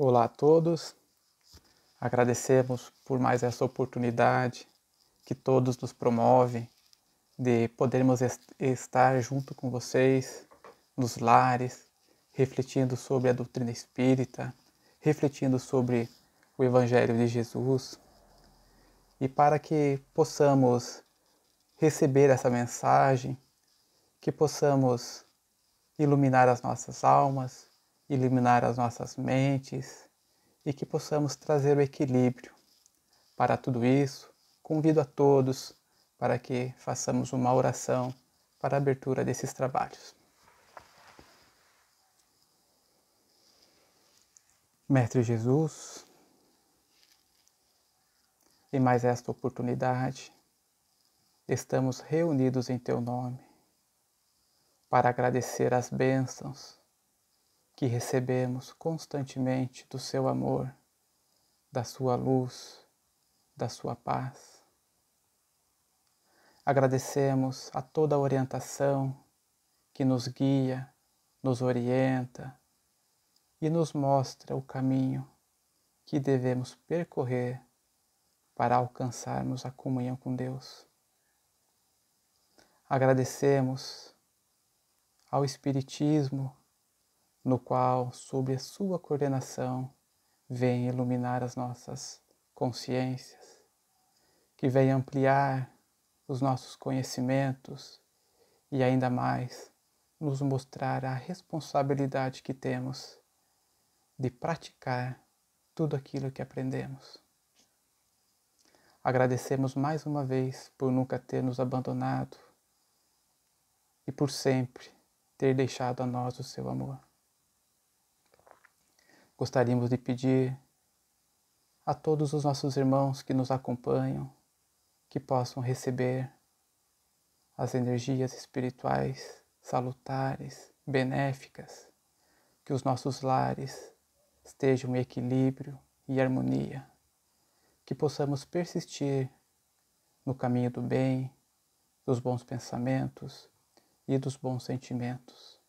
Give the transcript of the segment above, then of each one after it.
Olá a todos, agradecemos por mais essa oportunidade que todos nos promovem de podermos estar junto com vocês nos lares, refletindo sobre a doutrina espírita, refletindo sobre o Evangelho de Jesus, e para que possamos receber essa mensagem, que possamos iluminar as nossas almas, iluminar as nossas mentes e que possamos trazer o equilíbrio. Para tudo isso, convido a todos para que façamos uma oração para a abertura desses trabalhos. Mestre Jesus, em mais esta oportunidade, estamos reunidos em Teu nome para agradecer as bênçãos que recebemos constantemente do Seu amor, da Sua luz, da Sua paz. Agradecemos a toda a orientação que nos guia, nos orienta e nos mostra o caminho que devemos percorrer para alcançarmos a comunhão com Deus. Agradecemos ao Espiritismo, no qual, sob a sua coordenação, vem iluminar as nossas consciências, que vem ampliar os nossos conhecimentos e ainda mais nos mostrar a responsabilidade que temos de praticar tudo aquilo que aprendemos. Agradecemos mais uma vez por nunca ter nos abandonado e por sempre ter deixado a nós o seu amor. Gostaríamos de pedir a todos os nossos irmãos que nos acompanham que possam receber as energias espirituais salutares, benéficas, que os nossos lares estejam em equilíbrio e harmonia, que possamos persistir no caminho do bem, dos bons pensamentos e dos bons sentimentos.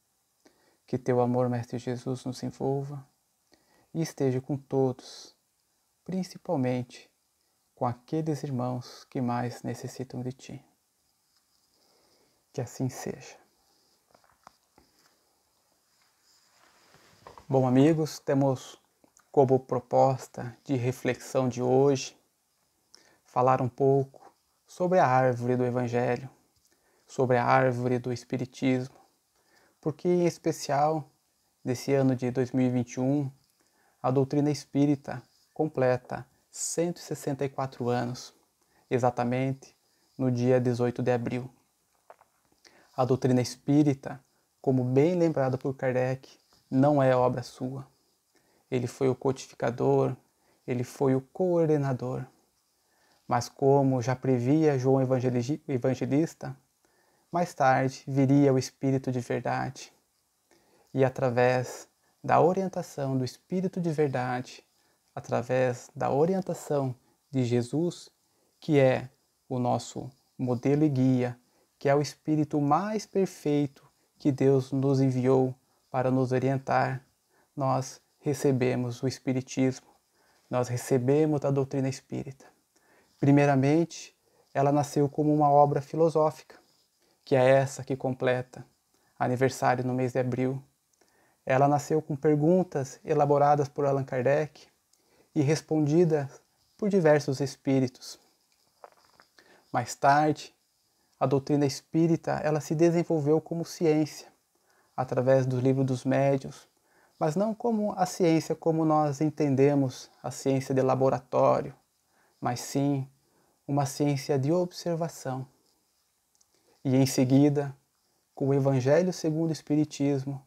Que Teu amor, Mestre Jesus, nos envolva e esteja com todos, principalmente com aqueles irmãos que mais necessitam de Ti. Que assim seja. Bom, amigos, temos como proposta de reflexão de hoje falar um pouco sobre a árvore do Evangelho, sobre a árvore do Espiritismo, porque em especial nesse ano de 2021 a doutrina espírita completa 164 anos, exatamente no dia 18 de abril. A doutrina espírita, como bem lembrado por Kardec, não é obra sua. Ele foi o codificador, ele foi o coordenador. Mas como já previa João Evangelista, mais tarde viria o Espírito de Verdade. E através da orientação do Espírito de Verdade, através da orientação de Jesus, que é o nosso modelo e guia, que é o Espírito mais perfeito que Deus nos enviou para nos orientar, nós recebemos o Espiritismo, nós recebemos a doutrina espírita. Primeiramente, ela nasceu como uma obra filosófica, que é essa que completa aniversário no mês de abril. Ela nasceu com perguntas elaboradas por Allan Kardec e respondidas por diversos espíritos. Mais tarde, a doutrina espírita ela se desenvolveu como ciência, através do livro dos médiuns, mas não como a ciência como nós entendemos, a ciência de laboratório, mas sim uma ciência de observação. E em seguida, com o Evangelho segundo o Espiritismo,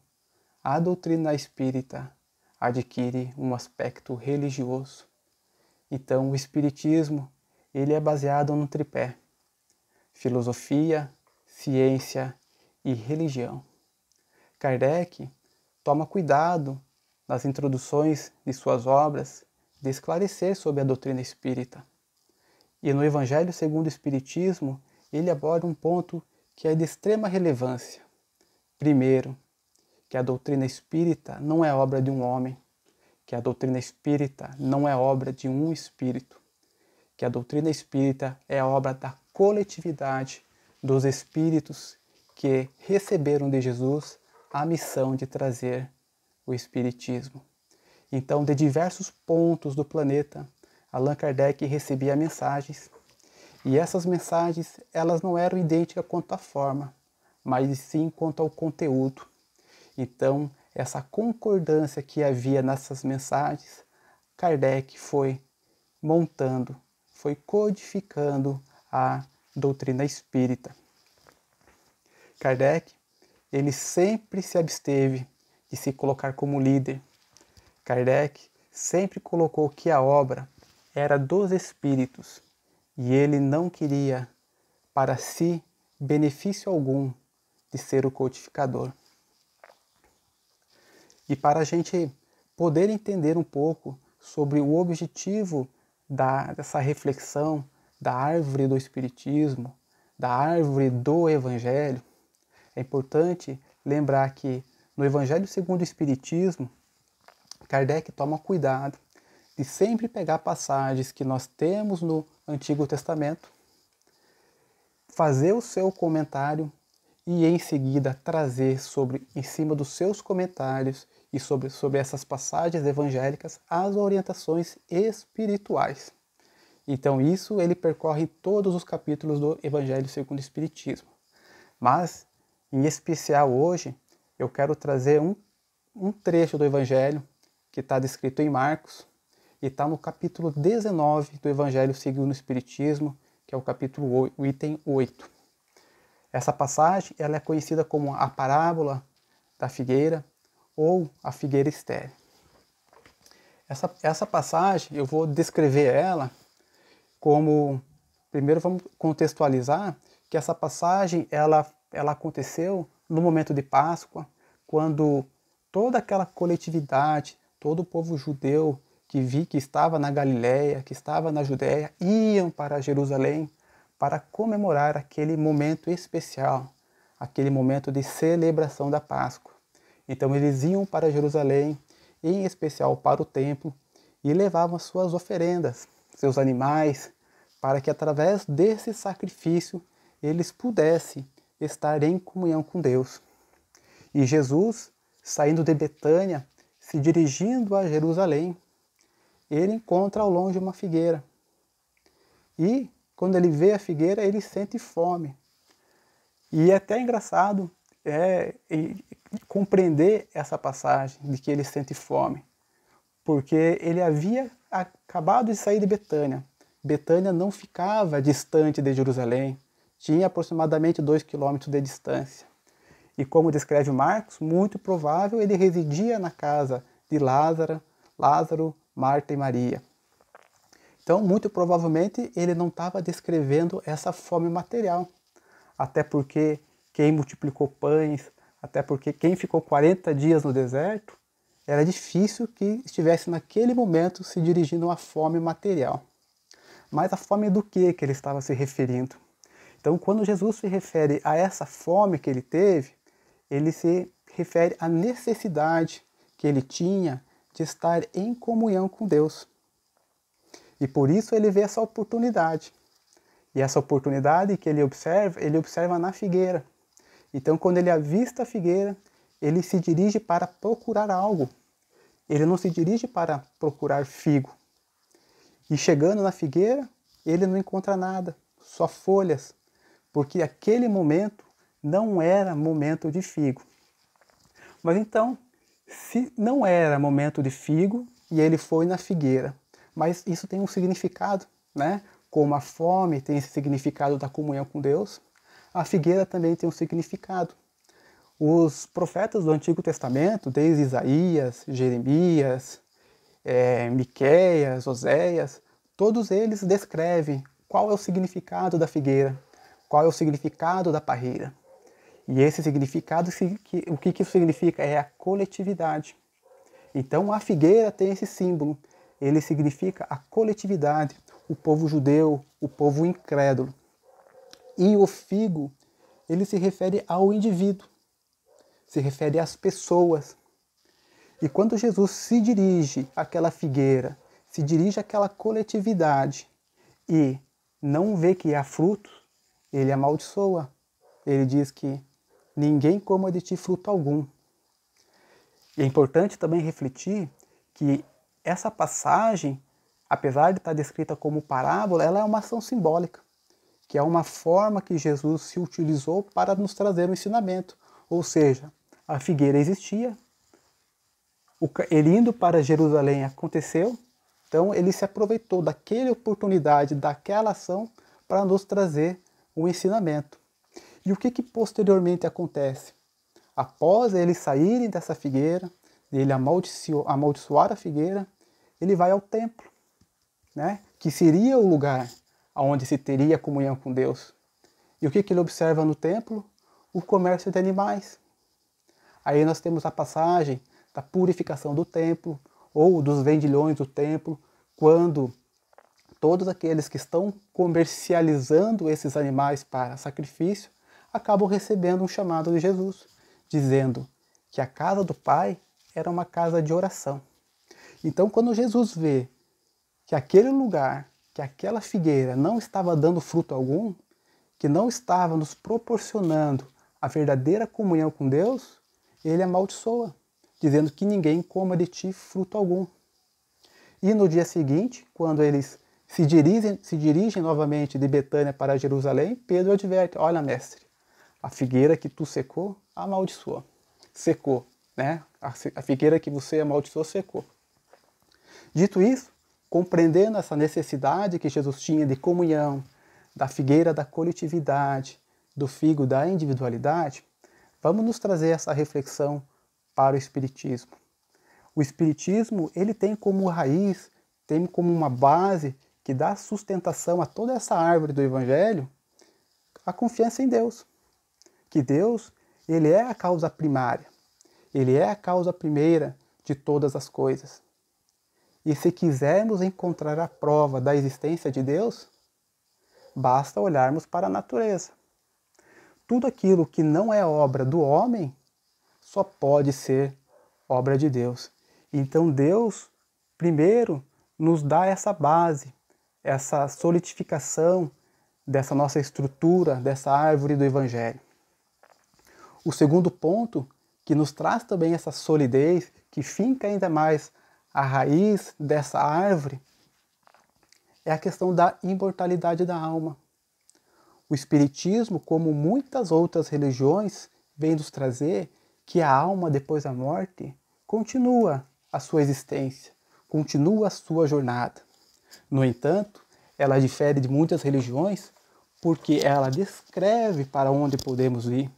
a doutrina espírita adquire um aspecto religioso. Então, o Espiritismo ele é baseado no tripé: filosofia, ciência e religião. Kardec toma cuidado nas introduções de suas obras de esclarecer sobre a doutrina espírita. E no Evangelho segundo o Espiritismo, ele aborda um ponto que é de extrema relevância. Primeiro, que a doutrina espírita não é obra de um homem, que a doutrina espírita não é obra de um espírito, que a doutrina espírita é obra da coletividade dos espíritos que receberam de Jesus a missão de trazer o espiritismo. Então, de diversos pontos do planeta, Allan Kardec recebia mensagens, e essas mensagens elas não eram idênticas quanto à forma, mas sim quanto ao conteúdo. Então, essa concordância que havia nessas mensagens, Kardec foi montando, foi codificando a doutrina espírita. Kardec, ele sempre se absteve de se colocar como líder. Kardec sempre colocou que a obra era dos espíritos e ele não queria para si benefício algum de ser o codificador. E para a gente poder entender um pouco sobre o objetivo dessa reflexão da árvore do Espiritismo, da árvore do Evangelho, é importante lembrar que no Evangelho segundo o Espiritismo, Kardec toma cuidado de sempre pegar passagens que nós temos no Antigo Testamento, fazer o seu comentário e em seguida trazer em cima dos seus comentários e sobre essas passagens evangélicas as orientações espirituais. Então isso ele percorre todos os capítulos do Evangelho segundo o Espiritismo. Mas, em especial hoje, eu quero trazer um trecho do Evangelho que está descrito em Marcos e está no capítulo 19 do Evangelho segundo o Espiritismo, que é o item 8. Essa passagem ela é conhecida como a parábola da figueira ou a figueira estéril. Essa passagem, eu vou descrever ela como... Primeiro vamos contextualizar que essa passagem ela aconteceu no momento de Páscoa, quando toda aquela coletividade, todo o povo judeu que estava na Galileia, que estava na Judéia, iam para Jerusalém para comemorar aquele momento especial, aquele momento de celebração da Páscoa. Então eles iam para Jerusalém, em especial para o templo, e levavam as suas oferendas, seus animais, para que através desse sacrifício eles pudessem estar em comunhão com Deus. E Jesus, saindo de Betânia, se dirigindo a Jerusalém, ele encontra ao longe uma figueira. E quando ele vê a figueira, ele sente fome. E é até engraçado compreender essa passagem de que ele sente fome, porque ele havia acabado de sair de Betânia. Betânia não ficava distante de Jerusalém, tinha aproximadamente 2 quilômetros de distância. E como descreve Marcos, muito provável ele residia na casa de Lázaro, Marta e Maria. Então, muito provavelmente, ele não estava descrevendo essa fome material. Até porque quem multiplicou pães, até porque quem ficou 40 dias no deserto, era difícil que estivesse naquele momento se dirigindo a uma fome material. Mas a fome do que ele estava se referindo? Então, quando Jesus se refere a essa fome que ele teve, ele se refere à necessidade que ele tinha de estar em comunhão com Deus. E por isso ele vê essa oportunidade. E essa oportunidade que ele observa na figueira. Então, quando ele avista a figueira, ele se dirige para procurar algo. Ele não se dirige para procurar figo. E chegando na figueira, ele não encontra nada, só folhas, porque aquele momento não era momento de figo. Mas então, se não era momento de figo e ele foi na figueira, mas isso tem um significado, né? Como a fome tem esse significado da comunhão com Deus, a figueira também tem um significado. Os profetas do Antigo Testamento, desde Isaías, Jeremias, Miqueias, Oséias, todos eles descrevem qual é o significado da figueira, qual é o significado da parreira. E esse significado, o que isso significa? É a coletividade. Então a figueira tem esse símbolo, ele significa a coletividade, o povo judeu, o povo incrédulo. E o figo, ele se refere ao indivíduo, se refere às pessoas. E quando Jesus se dirige àquela figueira, se dirige àquela coletividade e não vê que há frutos, ele amaldiçoa. Ele diz que ninguém coma de ti fruto algum. E é importante também refletir que essa passagem, apesar de estar descrita como parábola, ela é uma ação simbólica, que é uma forma que Jesus se utilizou para nos trazer um ensinamento. Ou seja, a figueira existia, ele indo para Jerusalém aconteceu, então ele se aproveitou daquela oportunidade, daquela ação, para nos trazer um ensinamento. E o que posteriormente acontece? Após eles saírem dessa figueira, ele amaldiçoar a figueira, ele vai ao templo, né? Que seria o lugar onde se teria comunhão com Deus. E o que ele observa no templo? O comércio de animais. Aí nós temos a passagem da purificação do templo, ou dos vendilhões do templo, quando todos aqueles que estão comercializando esses animais para sacrifício acabam recebendo um chamado de Jesus, dizendo que a casa do Pai era uma casa de oração. Então, quando Jesus vê que aquele lugar, que aquela figueira não estava dando fruto algum, que não estava nos proporcionando a verdadeira comunhão com Deus, ele amaldiçoa, dizendo que ninguém coma de ti fruto algum. E no dia seguinte, quando eles se dirigem novamente de Betânia para Jerusalém, Pedro adverte: olha, mestre, a figueira que tu secou, amaldiçoou. Secou, né? A figueira que você amaldiçoou, secou. Dito isso, compreendendo essa necessidade que Jesus tinha de comunhão, da figueira da coletividade, do figo da individualidade, vamos nos trazer essa reflexão para o Espiritismo. O Espiritismo, ele tem como raiz, tem como uma base que dá sustentação a toda essa árvore do Evangelho, a confiança em Deus. Que Deus, ele é a causa primária, ele é a causa primeira de todas as coisas. E se quisermos encontrar a prova da existência de Deus, basta olharmos para a natureza. Tudo aquilo que não é obra do homem só pode ser obra de Deus. Então Deus, primeiro, nos dá essa base, essa solidificação dessa nossa estrutura, dessa árvore do Evangelho. O segundo ponto, que nos traz também essa solidez, que finca ainda mais a raiz dessa árvore, é a questão da imortalidade da alma. O Espiritismo, como muitas outras religiões, vem nos trazer que a alma, depois da morte, continua a sua existência, continua a sua jornada. No entanto, ela difere de muitas religiões porque ela descreve para onde podemos ir,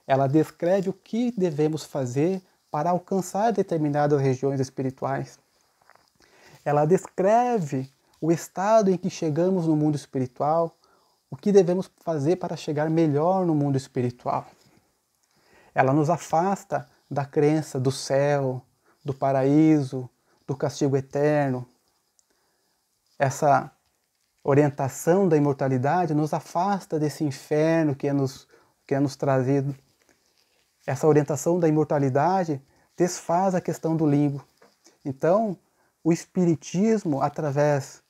ela descreve o que devemos fazer para alcançar determinadas regiões espirituais. Ela descreve o estado em que chegamos no mundo espiritual, o que devemos fazer para chegar melhor no mundo espiritual. Ela nos afasta da crença do céu, do paraíso, do castigo eterno. Essa orientação da imortalidade nos afasta desse inferno que é nos trazido. Essa orientação da imortalidade desfaz a questão do limbo. Então, o Espiritismo, através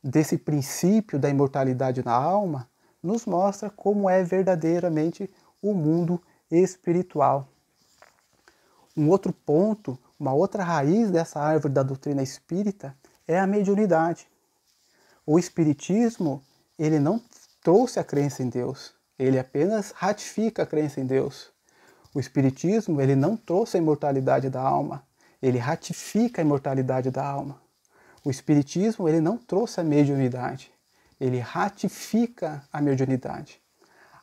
desse princípio da imortalidade na alma, nos mostra como é verdadeiramente o mundo espiritual. Um outro ponto, uma outra raiz dessa árvore da doutrina espírita é a mediunidade. O Espiritismo, ele não trouxe a crença em Deus, ele apenas ratifica a crença em Deus. O Espiritismo, ele não trouxe a imortalidade da alma, ele ratifica a imortalidade da alma. O Espiritismo, ele não trouxe a mediunidade, ele ratifica a mediunidade.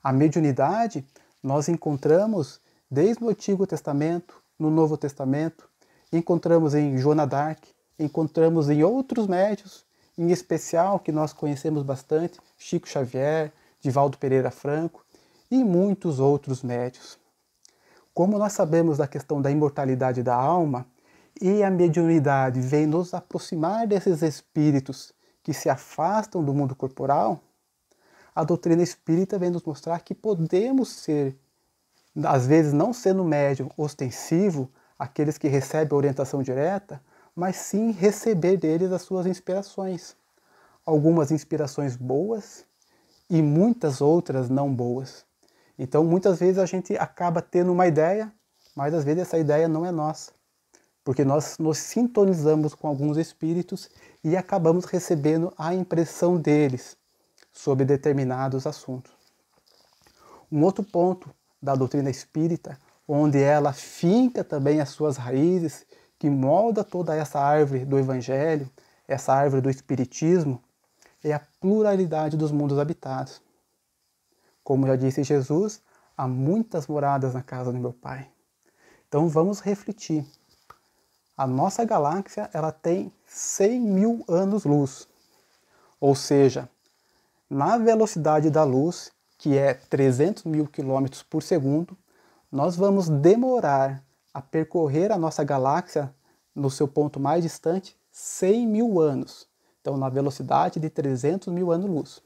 A mediunidade nós encontramos desde o Antigo Testamento, no Novo Testamento, encontramos em Joana d'Arc, encontramos em outros médiuns, em especial que nós conhecemos bastante, Chico Xavier, Divaldo Pereira Franco e muitos outros médiuns. Como nós sabemos da questão da imortalidade da alma, e a mediunidade vem nos aproximar desses espíritos que se afastam do mundo corporal, a doutrina espírita vem nos mostrar que podemos ser, às vezes não sendo médium ostensivo, aqueles que recebem a orientação direta, mas sim receber deles as suas inspirações. Algumas inspirações boas e muitas outras não boas. Então, muitas vezes a gente acaba tendo uma ideia, mas às vezes essa ideia não é nossa, porque nós nos sintonizamos com alguns espíritos e acabamos recebendo a impressão deles sobre determinados assuntos. Um outro ponto da doutrina espírita, onde ela finca também as suas raízes, que molda toda essa árvore do Evangelho, essa árvore do Espiritismo, é a pluralidade dos mundos habitados. Como já disse Jesus, há muitas moradas na casa do meu Pai. Então vamos refletir. A nossa galáxia ela tem 100 mil anos-luz, ou seja, na velocidade da luz, que é 300 mil quilômetros por segundo, nós vamos demorar a percorrer a nossa galáxia no seu ponto mais distante 100 mil anos. Então, na velocidade de 300 mil anos-luz.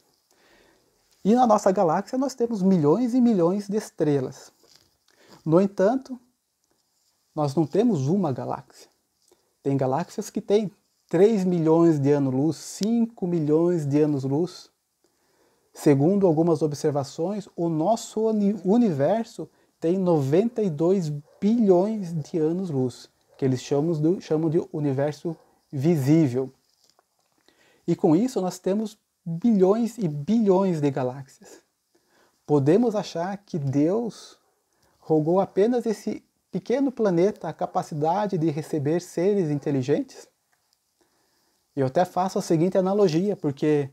E na nossa galáxia nós temos milhões e milhões de estrelas. No entanto, nós não temos uma galáxia. Tem galáxias que têm 3 milhões de anos-luz, 5 milhões de anos-luz. Segundo algumas observações, o nosso universo tem 92 bilhões de anos-luz, que eles chamam de universo visível. E com isso nós temos bilhões e bilhões de galáxias. Podemos achar que Deus rogou apenas esse pequeno planeta a capacidade de receber seres inteligentes? Eu até faço a seguinte analogia, porque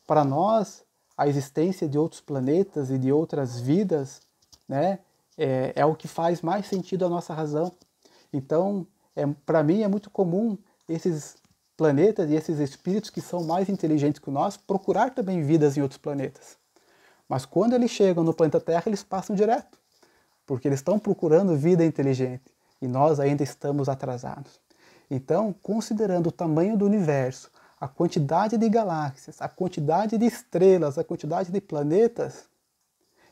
para nós a existência de outros planetas e de outras vidas, né, é o que faz mais sentido à nossa razão. Então, para mim é muito comum esses planetas e esses espíritos que são mais inteligentes que nós procurar também vidas em outros planetas. Mas quando eles chegam no planeta Terra, eles passam direto, porque eles estão procurando vida inteligente e nós ainda estamos atrasados. Então, considerando o tamanho do universo, a quantidade de galáxias, a quantidade de estrelas, a quantidade de planetas,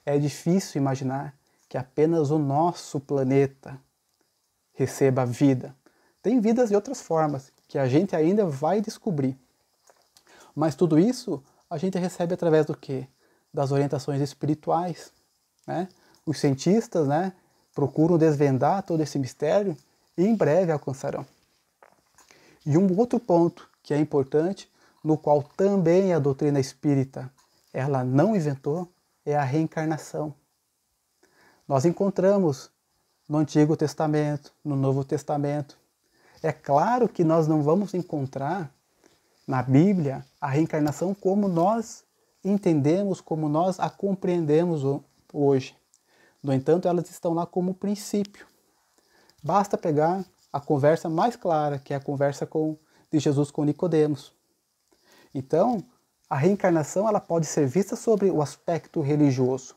é difícil imaginar que apenas o nosso planeta receba vida. Tem vidas de outras formas, que a gente ainda vai descobrir. Mas tudo isso a gente recebe através do quê? Das orientações espirituais, né? Os cientistas, né, procuram desvendar todo esse mistério e em breve alcançarão. E um outro ponto que é importante, no qual também a doutrina espírita ela não inventou, é a reencarnação. Nós encontramos no Antigo Testamento, no Novo Testamento. É claro que nós não vamos encontrar na Bíblia a reencarnação como nós entendemos, como nós a compreendemos hoje. No entanto, elas estão lá como princípio. Basta pegar a conversa mais clara, que é a conversa de Jesus com Nicodemos. Então, a reencarnação ela pode ser vista sobre o aspecto religioso,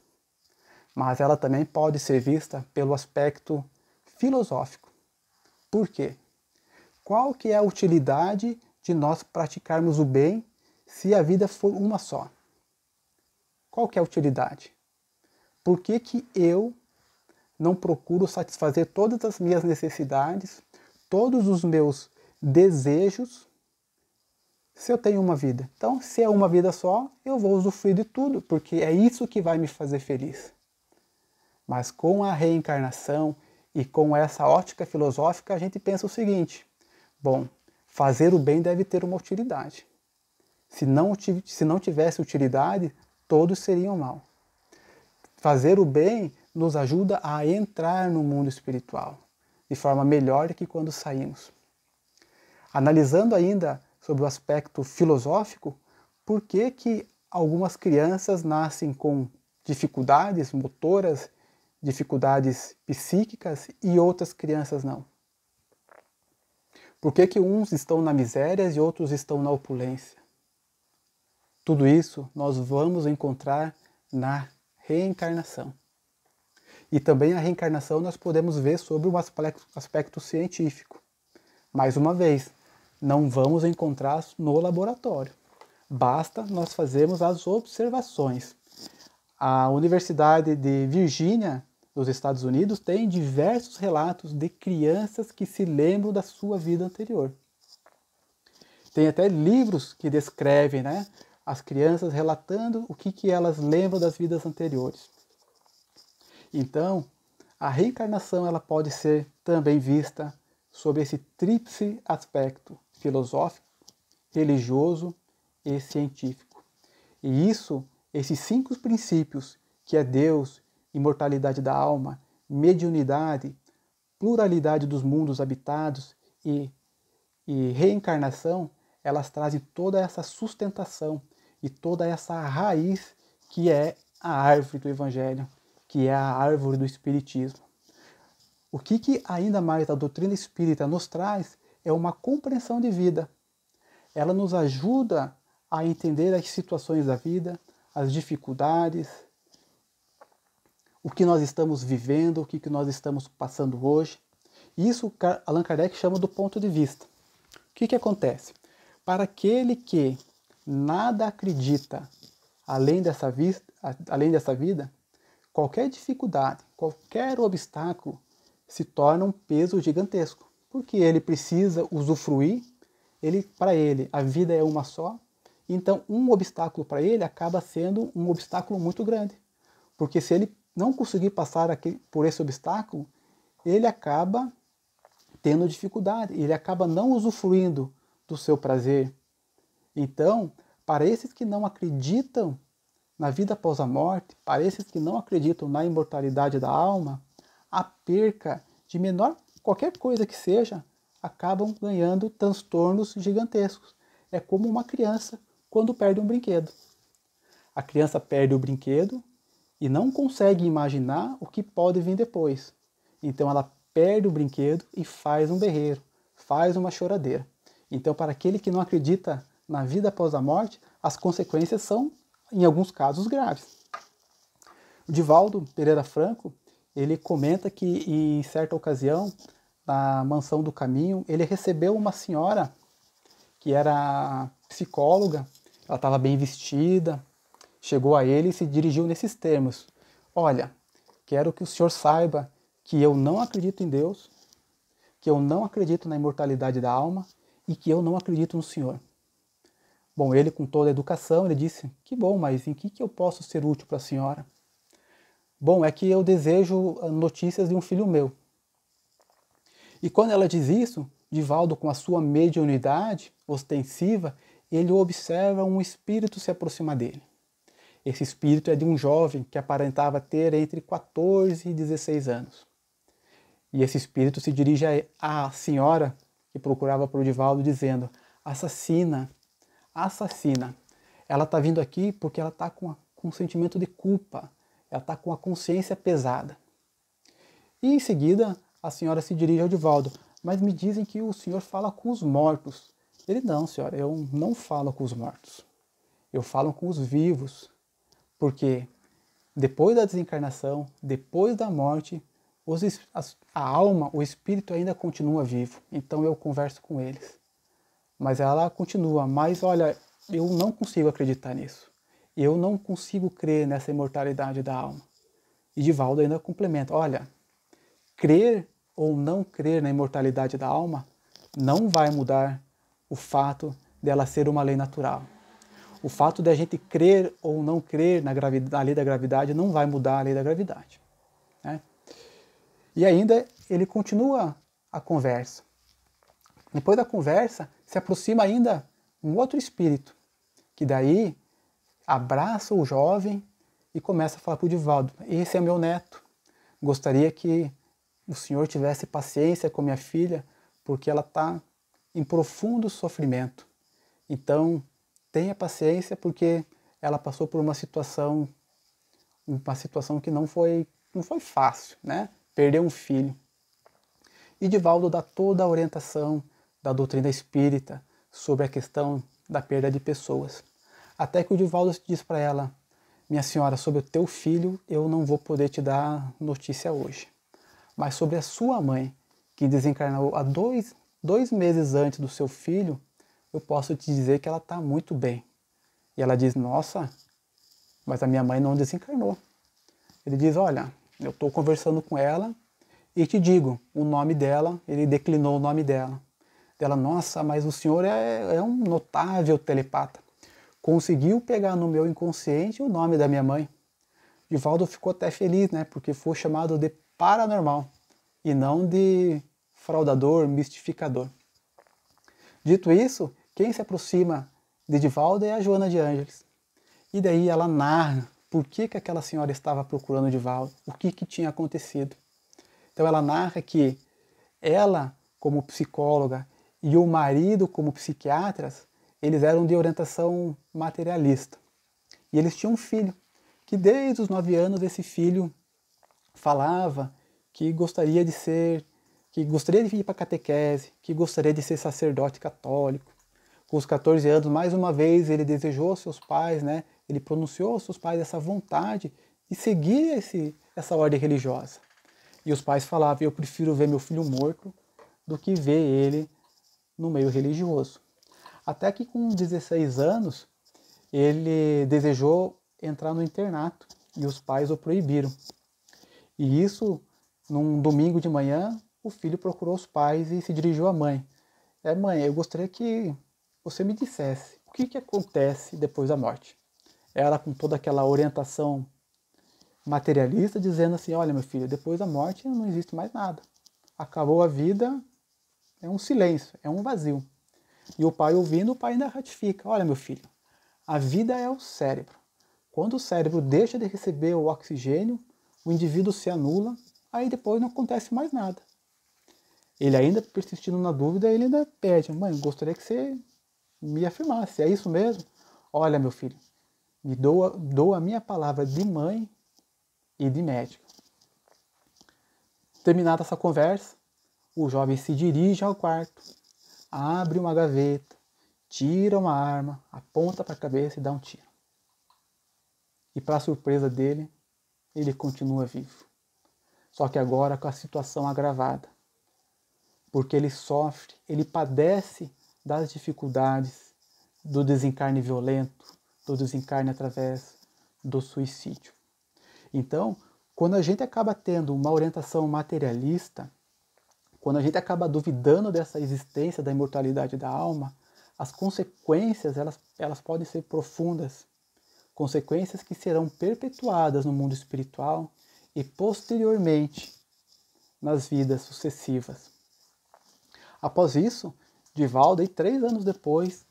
mas ela também pode ser vista pelo aspecto filosófico. Por quê? Qual que é a utilidade de nós praticarmos o bem se a vida for uma só? Qual que é a utilidade? Por que que eu não procuro satisfazer todas as minhas necessidades, todos os meus desejos, se eu tenho uma vida? Então, se é uma vida só, eu vou usufruir de tudo, porque é isso que vai me fazer feliz. Mas com a reencarnação e com essa ótica filosófica, a gente pensa o seguinte: bom, fazer o bem deve ter uma utilidade. Se não tivesse utilidade, todos seriam mal. Fazer o bem nos ajuda a entrar no mundo espiritual de forma melhor que quando saímos. Analisando ainda sobre o aspecto filosófico, por que que algumas crianças nascem com dificuldades motoras, dificuldades psíquicas e outras crianças não? Por que que uns estão na miséria e outros estão na opulência? Tudo isso nós vamos encontrar na reencarnação. E também a reencarnação nós podemos ver sobre um aspecto científico. Mais uma vez, não vamos encontrar no laboratório. Basta nós fazermos as observações. A Universidade de Virgínia, dos Estados Unidos tem diversos relatos de crianças que se lembram da sua vida anterior. Tem até livros que descrevem, né, as crianças relatando o que elas lembram das vidas anteriores. Então, a reencarnação ela pode ser também vista sob esse tríplice aspecto filosófico, religioso e científico. E esses 5 princípios, que é Deus, imortalidade da alma, mediunidade, pluralidade dos mundos habitados e reencarnação, elas trazem toda essa sustentação e toda essa raiz que é a árvore do Evangelho, que é a árvore do Espiritismo. O que ainda mais a doutrina espírita nos traz é uma compreensão de vida. Ela nos ajuda a entender as situações da vida, as dificuldades, o que nós estamos vivendo, o que nós estamos passando hoje. Isso Allan Kardec chama do ponto de vista. O que acontece? Para aquele que nada acredita além dessa vida, qualquer dificuldade, qualquer obstáculo se torna um peso gigantesco, porque ele precisa usufruir, para ele a vida é uma só, então um obstáculo para ele acaba sendo um obstáculo muito grande, porque se ele não conseguir passar por esse obstáculo, ele acaba tendo dificuldade, ele acaba não usufruindo do seu prazer. Então, para esses que não acreditam na vida após a morte, para esses que não acreditam na imortalidade da alma, a perca de qualquer coisa que seja, acabam ganhando transtornos gigantescos. É como uma criança quando perde um brinquedo. A criança perde o brinquedo e não consegue imaginar o que pode vir depois. Então ela perde o brinquedo e faz um berreiro, faz uma choradeira. Então, para aquele que não acredita na vida após a morte, as consequências são, em alguns casos, graves. O Divaldo Pereira Franco, ele comenta que, em certa ocasião, na Mansão do Caminho, ele recebeu uma senhora que era psicóloga, ela estava bem vestida, chegou a ele e se dirigiu nesses termos: olha, quero que o senhor saiba que eu não acredito em Deus, que eu não acredito na imortalidade da alma e que eu não acredito no senhor. Bom, ele com toda a educação, ele disse: que bom, mas em que eu posso ser útil para a senhora? Bom, é que eu desejo notícias de um filho meu. E quando ela diz isso, Divaldo, com a sua mediunidade ostensiva, ele observa um espírito se aproximar dele. Esse espírito é de um jovem que aparentava ter entre 14 e 16 anos. E esse espírito se dirige à senhora que procurava por Divaldo, dizendo: assassina, assassina. Ela está vindo aqui porque ela está com um sentimento de culpa, ela está com a consciência pesada. E em seguida a senhora se dirige ao Divaldo: mas me dizem que o senhor fala com os mortos. Ele: não, senhora, eu não falo com os mortos, eu falo com os vivos, porque depois da desencarnação, depois da morte, a alma, o espírito ainda continua vivo, então eu converso com eles. Mas ela continua: mas olha, eu não consigo acreditar nisso, eu não consigo crer nessa imortalidade da alma. E Divaldo ainda complementa: olha, crer ou não crer na imortalidade da alma não vai mudar o fato dela ser uma lei natural. O fato de a gente crer ou não crer na lei da gravidade não vai mudar a lei da gravidade, né? E ainda ele continua a conversa. Depois da conversa, se aproxima ainda um outro espírito, que daí abraça o jovem e começa a falar para o Divaldo: esse é meu neto, gostaria que o senhor tivesse paciência com minha filha, porque ela está em profundo sofrimento. Então, tenha paciência, porque ela passou por uma situação que não foi fácil, né? Perdeu um filho. E Divaldo dá toda a orientação da doutrina espírita sobre a questão da perda de pessoas. Até que o Divaldo diz para ela: minha senhora, sobre o teu filho eu não vou poder te dar notícia hoje, mas sobre a sua mãe, que desencarnou há dois meses antes do seu filho, eu posso te dizer que ela está muito bem. E ela diz: nossa, mas a minha mãe não desencarnou. Ele diz: olha, Eu estou conversando com ela e te digo o nome dela, ele declinou o nome dela. Ela, nossa, mas o senhor é um notável telepata. Conseguiu pegar no meu inconsciente o nome da minha mãe. Divaldo ficou até feliz, né? Porque foi chamado de paranormal e não de fraudador, mistificador. Dito isso, quem se aproxima de Divaldo é a Joana de Ângeles. E daí ela narra por que aquela senhora estava procurando Divaldo, o que tinha acontecido. Então ela narra que ela, como psicóloga, e o marido, como psiquiatras, eles eram de orientação materialista. E eles tinham um filho, que desde os 9 anos esse filho falava que gostaria de ir para a catequese, que gostaria de ser sacerdote católico. Com os 14 anos, mais uma vez, ele desejou aos seus pais, né? Ele pronunciou aos seus pais essa vontade de seguir essa ordem religiosa. E os pais falavam, eu prefiro ver meu filho morto do que ver ele no meio religioso. Até que com 16 anos, ele desejou entrar no internato e os pais o proibiram. E isso, num domingo de manhã, o filho procurou os pais e se dirigiu à mãe. Mãe, eu gostaria que você me dissesse o que acontece depois da morte. Ela, com toda aquela orientação materialista, dizendo assim, olha meu filho, depois da morte não existe mais nada. Acabou a vida, é um silêncio, é um vazio. E o pai ouvindo, o pai ainda ratifica, olha meu filho, a vida é o cérebro. Quando o cérebro deixa de receber o oxigênio, o indivíduo se anula, aí depois não acontece mais nada. Ele ainda persistindo na dúvida, ele ainda pede, mãe, gostaria que você me afirmasse, é isso mesmo? Olha meu filho, me dou a minha palavra de mãe e de médico. Terminada essa conversa, o jovem se dirige ao quarto, abre uma gaveta, tira uma arma, aponta para a cabeça e dá um tiro. E para surpresa dele, ele continua vivo. Só que agora com a situação agravada. Porque ele sofre, ele padece das dificuldades do desencarne violento, do desencarne através do suicídio. Então, quando a gente acaba tendo uma orientação materialista, quando a gente acaba duvidando dessa existência da imortalidade da alma, as consequências elas podem ser profundas. Consequências que serão perpetuadas no mundo espiritual e posteriormente nas vidas sucessivas. Após isso, Divaldo, 3 anos depois,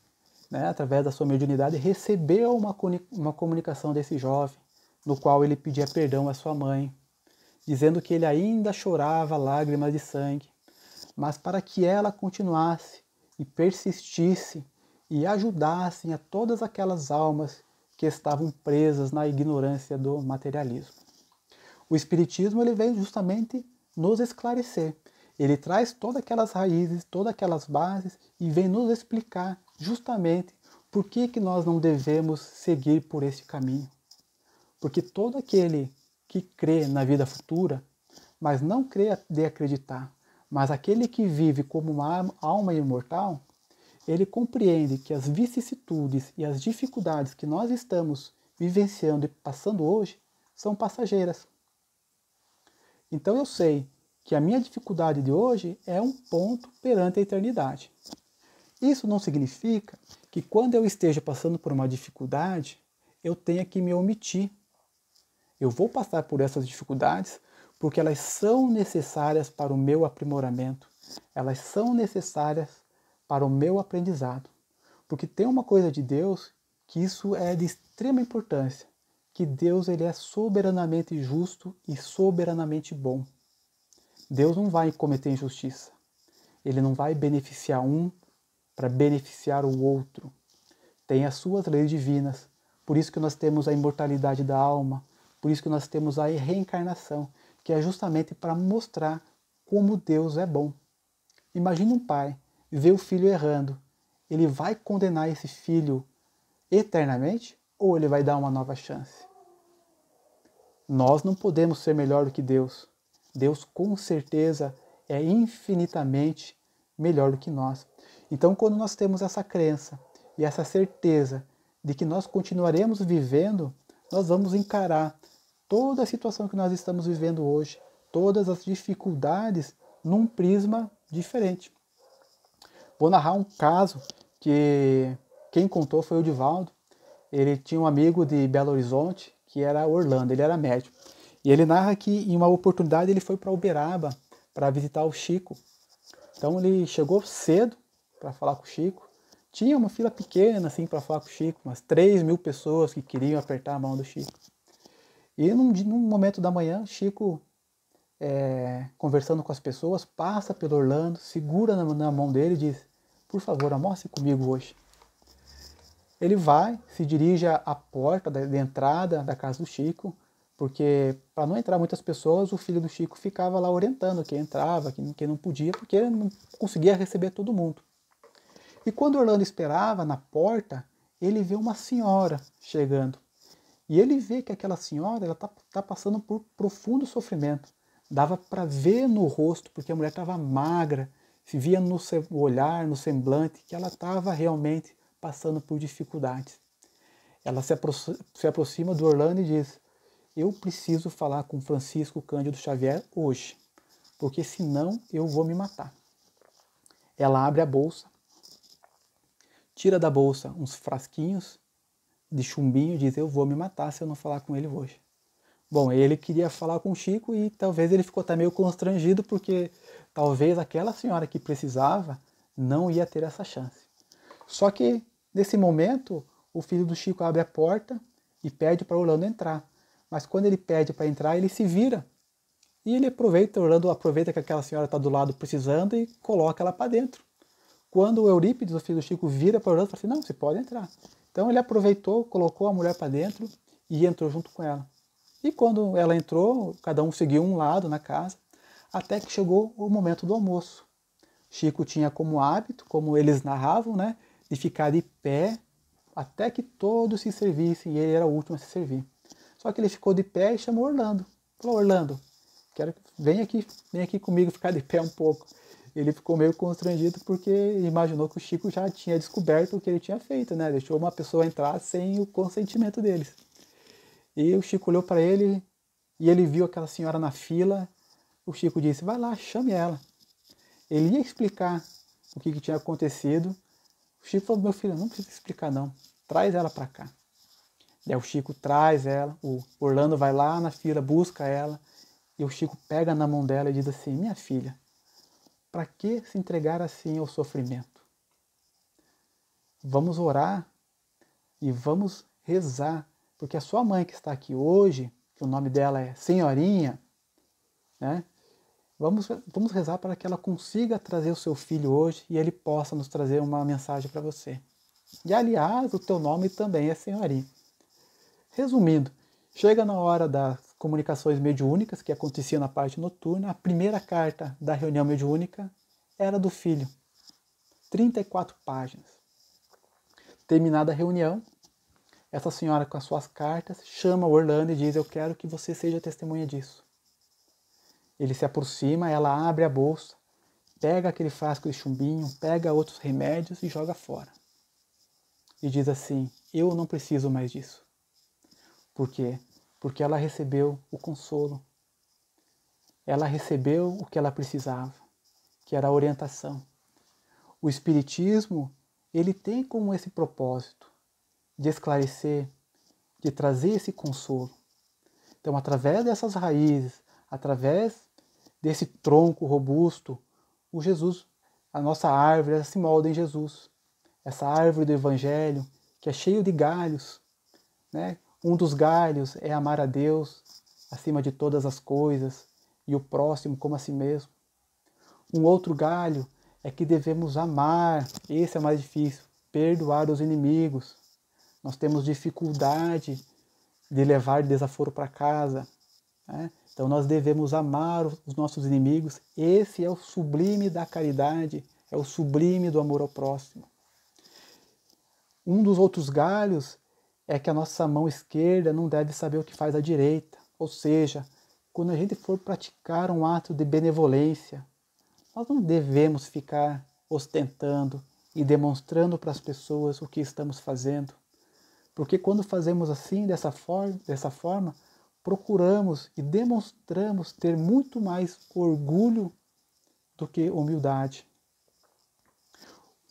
né, através da sua mediunidade, recebeu uma comunicação desse jovem, no qual ele pedia perdão à sua mãe, dizendo que ele ainda chorava lágrimas de sangue, mas para que ela continuasse e persistisse e ajudasse a todas aquelas almas que estavam presas na ignorância do materialismo. O Espiritismo ele veio justamente nos esclarecer. Ele traz todas aquelas raízes, todas aquelas bases e vem nos explicar justamente por que nós não devemos seguir por este caminho. Porque todo aquele que crê na vida futura, mas não crê de acreditar, mas aquele que vive como uma alma imortal, ele compreende que as vicissitudes e as dificuldades que nós estamos vivenciando e passando hoje são passageiras. Então eu sei que a minha dificuldade de hoje é um ponto perante a eternidade. Isso não significa que quando eu esteja passando por uma dificuldade, eu tenha que me omitir. Eu vou passar por essas dificuldades porque elas são necessárias para o meu aprimoramento. Elas são necessárias para o meu aprendizado. Porque tem uma coisa de Deus que isso é de extrema importância, que Deus ele é soberanamente justo e soberanamente bom. Deus não vai cometer injustiça. Ele não vai beneficiar um para beneficiar o outro. Tem as suas leis divinas. Por isso que nós temos a imortalidade da alma. Por isso que nós temos a reencarnação, que é justamente para mostrar como Deus é bom. Imagine um pai ver o filho errando. Ele vai condenar esse filho eternamente ou ele vai dar uma nova chance? Nós não podemos ser melhor do que Deus. Deus com certeza é infinitamente melhor do que nós. Então quando nós temos essa crença e essa certeza de que nós continuaremos vivendo, nós vamos encarar toda a situação que nós estamos vivendo hoje, todas as dificuldades num prisma diferente. Vou narrar um caso que quem contou foi o Divaldo. Ele tinha um amigo de Belo Horizonte que era Orlando, ele era médico. E ele narra que em uma oportunidade ele foi para Uberaba para visitar o Chico. Então ele chegou cedo para falar com o Chico. Tinha uma fila pequena assim para falar com o Chico, umas 3.000 pessoas que queriam apertar a mão do Chico. E num momento da manhã, o Chico, conversando com as pessoas, passa pelo Orlando, segura na mão dele e diz: por favor, almoce comigo hoje. Ele vai, se dirige à porta de entrada da casa do Chico, porque para não entrar muitas pessoas, o filho do Chico ficava lá orientando quem entrava, quem não podia, porque ele não conseguia receber todo mundo. E quando Orlando esperava na porta, ele vê uma senhora chegando. E ele vê que aquela senhora ela tá passando por profundo sofrimento. Dava para ver no rosto, porque a mulher estava magra, se via no seu olhar, no semblante, que ela estava realmente passando por dificuldades. Ela se aproxima do Orlando e diz: eu preciso falar com Francisco Cândido Xavier hoje, porque senão eu vou me matar. Ela abre a bolsa, tira da bolsa uns frasquinhos de chumbinho e diz: eu vou me matar se eu não falar com ele hoje. Bom, ele queria falar com o Chico e talvez ele ficou até meio constrangido, porque talvez aquela senhora que precisava não ia ter essa chance. Só que, nesse momento, o filho do Chico abre a porta e pede para Orlando entrar. Mas quando ele pede para entrar, ele se vira. E Orlando aproveita que aquela senhora está do lado precisando e coloca ela para dentro. Quando o Eurípides, o filho do Chico, vira para Orlando e fala assim: não, você pode entrar. Então ele aproveitou, colocou a mulher para dentro e entrou junto com ela. E quando ela entrou, cada um seguiu um lado na casa, até que chegou o momento do almoço. Chico tinha como hábito, como eles narravam, né, de ficar de pé até que todos se servissem, e ele era o último a se servir. Só que ele ficou de pé e chamou Orlando. Falou: Orlando, vem aqui comigo ficar de pé um pouco. Ele ficou meio constrangido porque imaginou que o Chico já tinha descoberto o que ele tinha feito, né? Deixou uma pessoa entrar sem o consentimento deles. E o Chico olhou para ele e ele viu aquela senhora na fila. O Chico disse: vai lá, chame ela. Ele ia explicar o que tinha acontecido. O Chico falou: meu filho, não precisa explicar não, traz ela para cá. E aí o Chico traz ela, o Orlando vai lá na fila, busca ela, e o Chico pega na mão dela e diz assim: minha filha, para que se entregar assim ao sofrimento? Vamos orar e vamos rezar, porque a sua mãe que está aqui hoje, que o nome dela é Senhorinha, né? Vamos rezar para que ela consiga trazer o seu filho hoje e ele possa nos trazer uma mensagem para você. E aliás, o teu nome também é Senhorinha. Resumindo, chega na hora das comunicações mediúnicas, que acontecia na parte noturna, a primeira carta da reunião mediúnica era do filho. 34 páginas. Terminada a reunião, essa senhora com as suas cartas chama o Orlando e diz: eu quero que você seja testemunha disso. Ele se aproxima, ela abre a bolsa, pega aquele frasco de chumbinho, pega outros remédios e joga fora. E diz assim: eu não preciso mais disso. Por quê? Porque ela recebeu o consolo. Ela recebeu o que ela precisava, que era a orientação. O Espiritismo, ele tem como esse propósito de esclarecer, de trazer esse consolo. Então, através dessas raízes, através desse tronco robusto, o Jesus, a nossa árvore, ela se molda em Jesus. Essa árvore do Evangelho, que é cheio de galhos, né? Um dos galhos é amar a Deus acima de todas as coisas e o próximo como a si mesmo. Um outro galho é que devemos amar, esse é o mais difícil, perdoar os inimigos. Nós temos dificuldade de levar desaforo para casa, né? Então nós devemos amar os nossos inimigos. Esse é o sublime da caridade, é o sublime do amor ao próximo. Um dos outros galhos é que a nossa mão esquerda não deve saber o que faz a direita. Ou seja, quando a gente for praticar um ato de benevolência, nós não devemos ficar ostentando e demonstrando para as pessoas o que estamos fazendo. Porque quando fazemos assim, dessa forma, procuramos e demonstramos ter muito mais orgulho do que humildade.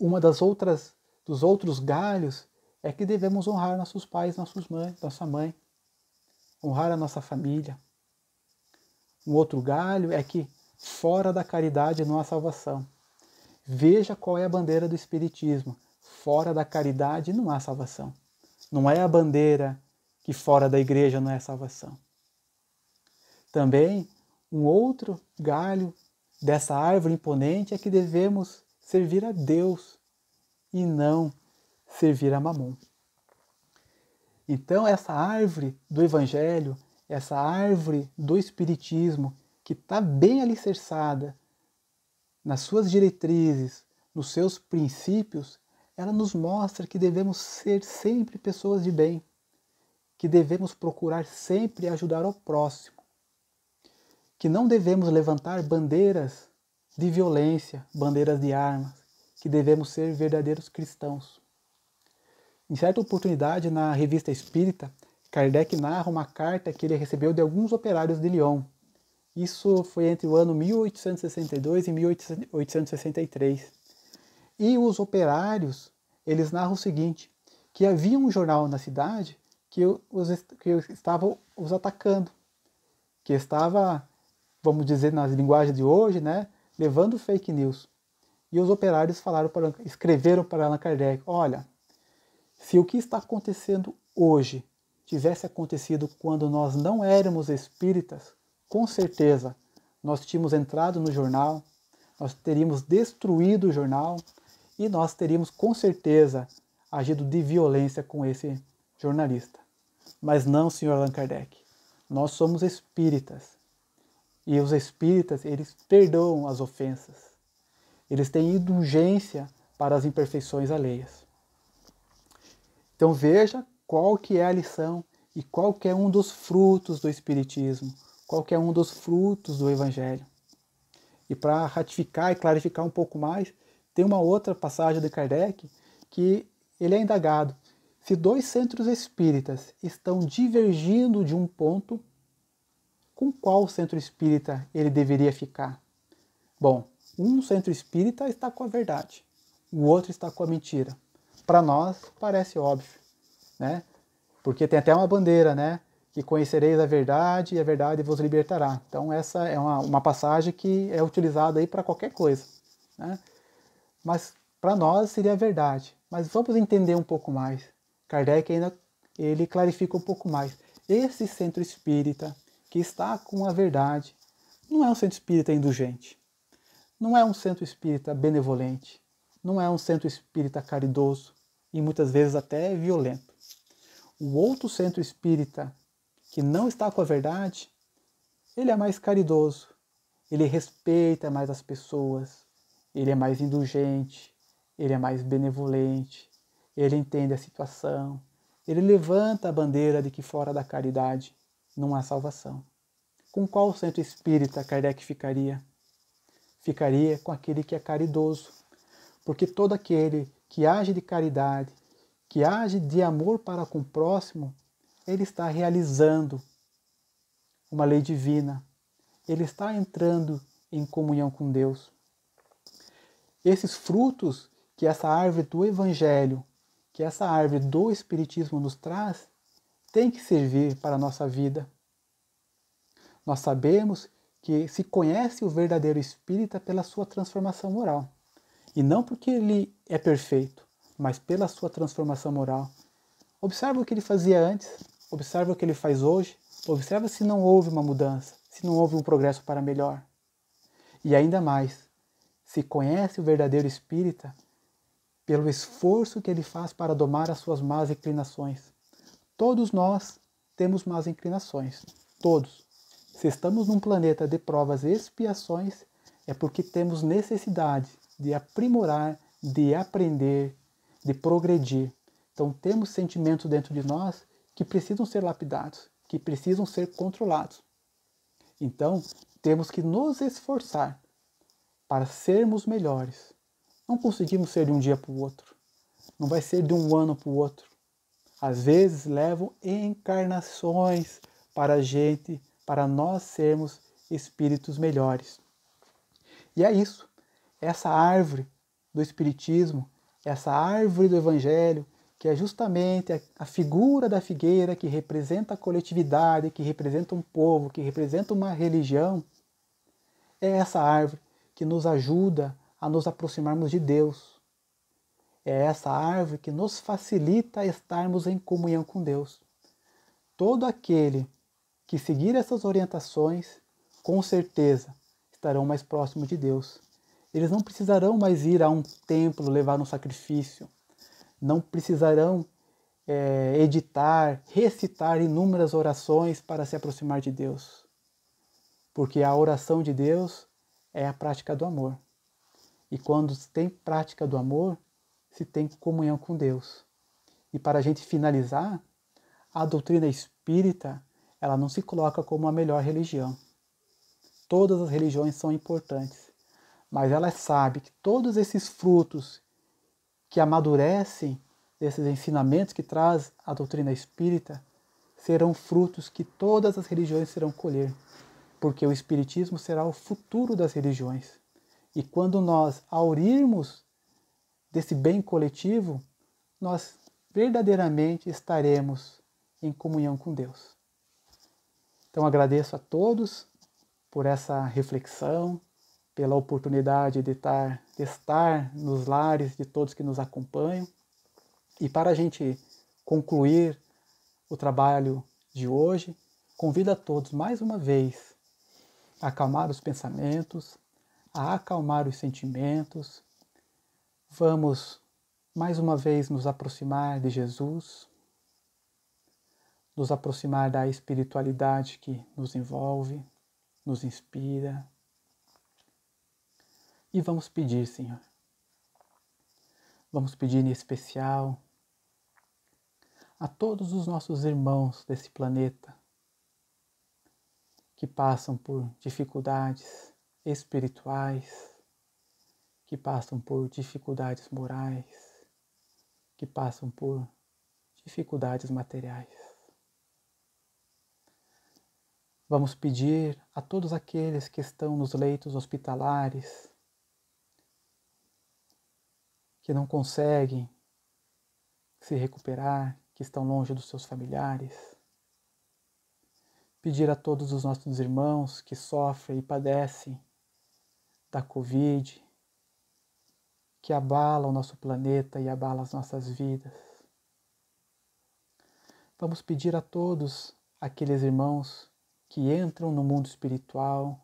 Uma dos outros galhos é que devemos honrar nossos pais, nossa mãe, honrar a nossa família. Um outro galho é que fora da caridade não há salvação. Veja qual é a bandeira do Espiritismo. Fora da caridade não há salvação. Não é a bandeira que fora da igreja não é salvação. Também, um outro galho dessa árvore imponente é que devemos servir a Deus e não servir a Mamon. Então, essa árvore do Evangelho, essa árvore do Espiritismo, que está bem alicerçada nas suas diretrizes, nos seus princípios, ela nos mostra que devemos ser sempre pessoas de bem, que devemos procurar sempre ajudar ao próximo, que não devemos levantar bandeiras de violência, bandeiras de armas, que devemos ser verdadeiros cristãos. Em certa oportunidade, na Revista Espírita, Kardec narra uma carta que ele recebeu de alguns operários de Lyon. Isso foi entre o ano 1862 e 1863. E os operários, eles narram o seguinte, que havia um jornal na cidade que estava os atacando, que estava, vamos dizer nas linguagens de hoje, né, levando fake news. E os operários escreveram para Allan Kardec, olha, se o que está acontecendo hoje tivesse acontecido quando nós não éramos espíritas, com certeza nós tínhamos entrado no jornal, nós teríamos destruído o jornal e nós teríamos com certeza agido de violência com esse jornalista. Mas não, senhor Allan Kardec, nós somos espíritas e os espíritas, eles perdoam as ofensas, eles têm indulgência para as imperfeições alheias. Então veja qual que é a lição e qual que é um dos frutos do Espiritismo, qual que é um dos frutos do Evangelho. E para ratificar e clarificar um pouco mais, tem uma outra passagem de Kardec que ele é indagado. Se dois centros espíritas estão divergindo de um ponto, com qual centro espírita ele deveria ficar? Bom, um centro espírita está com a verdade, o outro está com a mentira. Para nós parece óbvio, né? Porque tem até uma bandeira, né? Que conhecereis a verdade e a verdade vos libertará. Então essa é uma passagem que é utilizada aí para qualquer coisa, né? Mas para nós seria a verdade. Mas vamos entender um pouco mais. Kardec ainda ele clarifica um pouco mais. Esse centro espírita que está com a verdade não é um centro espírita indulgente, não é um centro espírita benevolente, não é um centro espírita caridoso e muitas vezes até violento. O outro centro espírita que não está com a verdade, ele é mais caridoso, ele respeita mais as pessoas, ele é mais indulgente, ele é mais benevolente, ele entende a situação, ele levanta a bandeira de que fora da caridade não há salvação. Com qual centro espírita Kardec ficaria? Ficaria com aquele que é caridoso, porque todo aquele que age de caridade, que age de amor para com o próximo, ele está realizando uma lei divina, ele está entrando em comunhão com Deus. Esses frutos que essa árvore do Evangelho, que essa árvore do Espiritismo nos traz, tem que servir para a nossa vida. Nós sabemos que se conhece o verdadeiro espírita pela sua transformação moral. E não porque ele é perfeito, mas pela sua transformação moral. Observa o que ele fazia antes, observa o que ele faz hoje, observa se não houve uma mudança, se não houve um progresso para melhor. E ainda mais, se conhece o verdadeiro espírita pelo esforço que ele faz para domar as suas más inclinações. Todos nós temos más inclinações, todos. Se estamos num planeta de provas e expiações, é porque temos necessidade de aprimorar, de aprender, de progredir. Então temos sentimentos dentro de nós que precisam ser lapidados, que precisam ser controlados. Então temos que nos esforçar para sermos melhores. Não conseguimos ser de um dia para o outro. Não vai ser de um ano para o outro. Às vezes levam encarnações para nós sermos espíritos melhores. E é isso, essa árvore do Espiritismo, essa árvore do Evangelho, que é justamente a figura da figueira que representa a coletividade, que representa um povo, que representa uma religião, é essa árvore que nos ajuda a nos aproximarmos de Deus. É essa árvore que nos facilita estarmos em comunhão com Deus. Todo aquele que seguir essas orientações, com certeza, estarão mais próximos de Deus. Eles não precisarão mais ir a um templo levar um sacrifício. Não precisarão recitar inúmeras orações para se aproximar de Deus. Porque a oração de Deus é a prática do amor. E quando se tem prática do amor, se tem comunhão com Deus. E para a gente finalizar, a doutrina espírita, ela não se coloca como a melhor religião. Todas as religiões são importantes, mas ela sabe que todos esses frutos que amadurecem desses ensinamentos que traz a doutrina espírita serão frutos que todas as religiões serão colher, porque o espiritismo será o futuro das religiões. E quando nós aurirmos desse bem coletivo, nós verdadeiramente estaremos em comunhão com Deus. Então agradeço a todos por essa reflexão, pela oportunidade de estar nos lares de todos que nos acompanham. E para a gente concluir o trabalho de hoje, convido a todos mais uma vez a acalmar os pensamentos, a acalmar os sentimentos. Vamos mais uma vez nos aproximar de Jesus, nos aproximar da espiritualidade que nos envolve, nos inspira. E vamos pedir, Senhor. Vamos pedir em especial a todos os nossos irmãos desse planeta que passam por dificuldades espirituais, que passam por dificuldades morais, que passam por dificuldades materiais. Vamos pedir a todos aqueles que estão nos leitos hospitalares, que não conseguem se recuperar, que estão longe dos seus familiares. Pedir a todos os nossos irmãos que sofrem e padecem da Covid, que abala o nosso planeta e abala as nossas vidas. Vamos pedir a todos aqueles irmãos que entram no mundo espiritual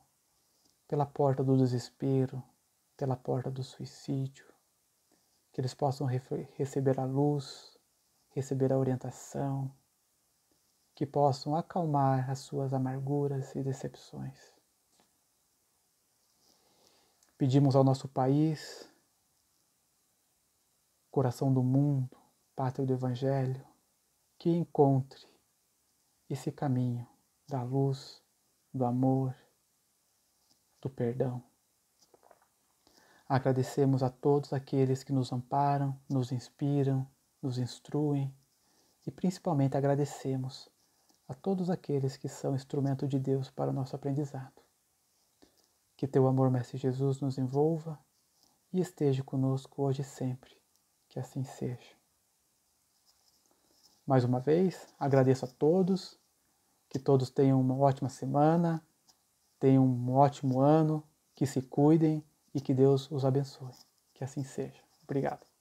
pela porta do desespero, pela porta do suicídio, que eles possam receber a luz, receber a orientação, que possam acalmar as suas amarguras e decepções. Pedimos ao nosso país, coração do mundo, pátria do Evangelho, que encontre esse caminho da luz, do amor, do perdão. Agradecemos a todos aqueles que nos amparam, nos inspiram, nos instruem e principalmente agradecemos a todos aqueles que são instrumento de Deus para o nosso aprendizado. Que teu amor, Mestre Jesus, nos envolva e esteja conosco hoje e sempre. Que assim seja. Mais uma vez, agradeço a todos, que todos tenham uma ótima semana, tenham um ótimo ano, que se cuidem e que Deus os abençoe. Que assim seja. Obrigado.